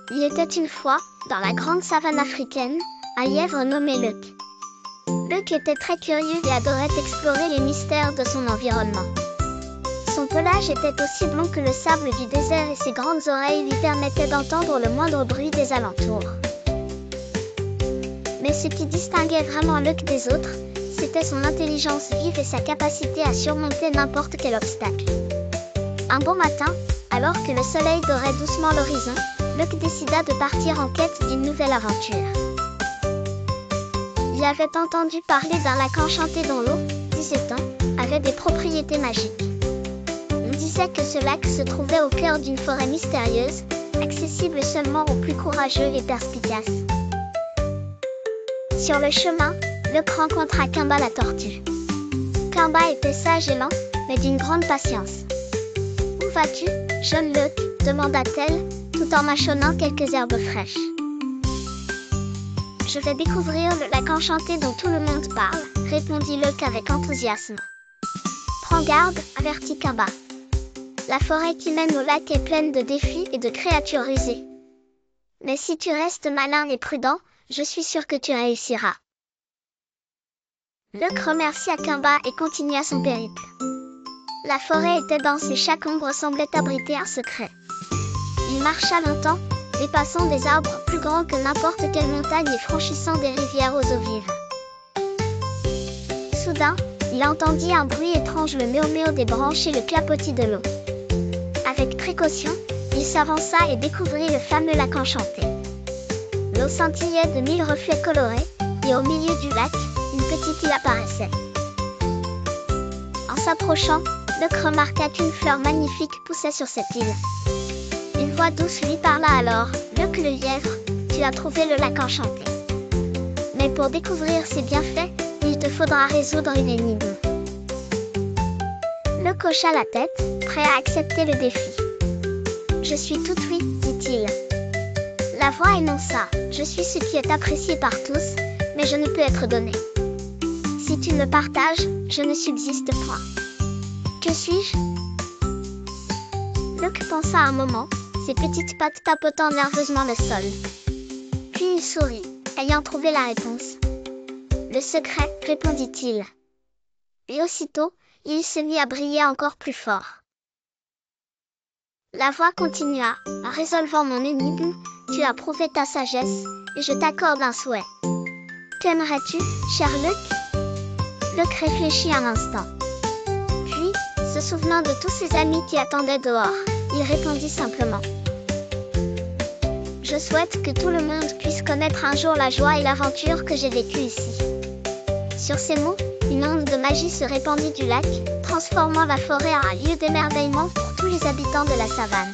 Il était une fois, dans la grande savane africaine, un lièvre nommé Luc. Luc était très curieux et adorait explorer les mystères de son environnement. Son pelage était aussi blond que le sable du désert et ses grandes oreilles lui permettaient d'entendre le moindre bruit des alentours. Mais ce qui distinguait vraiment Luc des autres, c'était son intelligence vive et sa capacité à surmonter n'importe quel obstacle. Un bon matin, alors que le soleil dorait doucement l'horizon, Luc décida de partir en quête d'une nouvelle aventure. Il avait entendu parler d'un lac enchanté dont l'eau, disait-on, avait des propriétés magiques. On disait que ce lac se trouvait au cœur d'une forêt mystérieuse, accessible seulement aux plus courageux et perspicaces. Sur le chemin, Luc rencontra Kimba la tortue. Kimba était sage et lent, mais d'une grande patience. « Où vas-tu, jeune Luc ?» demanda-t-elle, tout en mâchonnant quelques herbes fraîches. « Je vais découvrir le lac enchanté dont tout le monde parle, » répondit Luc avec enthousiasme. « Prends garde, avertit Kimba. La forêt qui mène au lac est pleine de défis et de créatures rusées. Mais si tu restes malin et prudent, je suis sûr que tu réussiras. » Luc remercia Kimba et continua son périple. La forêt était dense et chaque ombre semblait abriter un secret. Il marcha longtemps, dépassant des arbres plus grands que n'importe quelle montagne et franchissant des rivières aux eaux vives. Soudain, il entendit un bruit étrange, le méo-méo des branches et le clapotis de l'eau. Avec précaution, il s'avança et découvrit le fameux lac enchanté. L'eau scintillait de 1000 reflets colorés, et au milieu du lac, une petite île apparaissait. En s'approchant, Luc remarqua qu'une fleur magnifique poussait sur cette île. Une voix douce lui parla alors. « Luc le lièvre, tu as trouvé le lac enchanté. Mais pour découvrir ses bienfaits, il te faudra résoudre une énigme. » Luc hocha la tête, prêt à accepter le défi. « Je suis tout oui, dit-il. » La voix énonça. « Je suis ce qui est apprécié par tous, mais je ne peux être donné. Si tu me partages, je ne subsiste point. Que suis-je » Luc pensa un moment, ses petites pattes tapotant nerveusement le sol. Puis il sourit, ayant trouvé la réponse. « Le secret, répondit-il. » Et aussitôt, il se mit à briller encore plus fort. La voix continua. « En résolvant mon énigme, tu as prouvé ta sagesse, et je t'accorde un souhait. Qu'aimerais-tu, cher Luc ?» Luc réfléchit un instant. Puis, se souvenant de tous ses amis qui attendaient dehors, il répondit simplement. « Je souhaite que tout le monde puisse connaître un jour la joie et l'aventure que j'ai vécue ici. » Sur ces mots, une onde de magie se répandit du lac, transformant la forêt en un lieu d'émerveillement pour tous les habitants de la savane.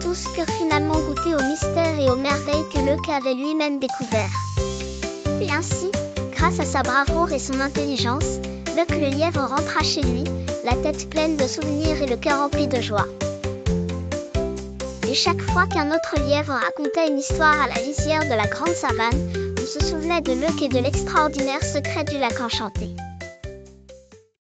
Tous purent finalement goûter aux mystères et aux merveilles que Luc avait lui-même découverts. Et ainsi, grâce à sa bravoure et son intelligence, Luc le lièvre rentra chez lui, la tête pleine de souvenirs et le cœur rempli de joie. Et chaque fois qu'un autre lièvre racontait une histoire à la lisière de la grande savane, on se souvenait de Luc et de l'extraordinaire secret du lac enchanté.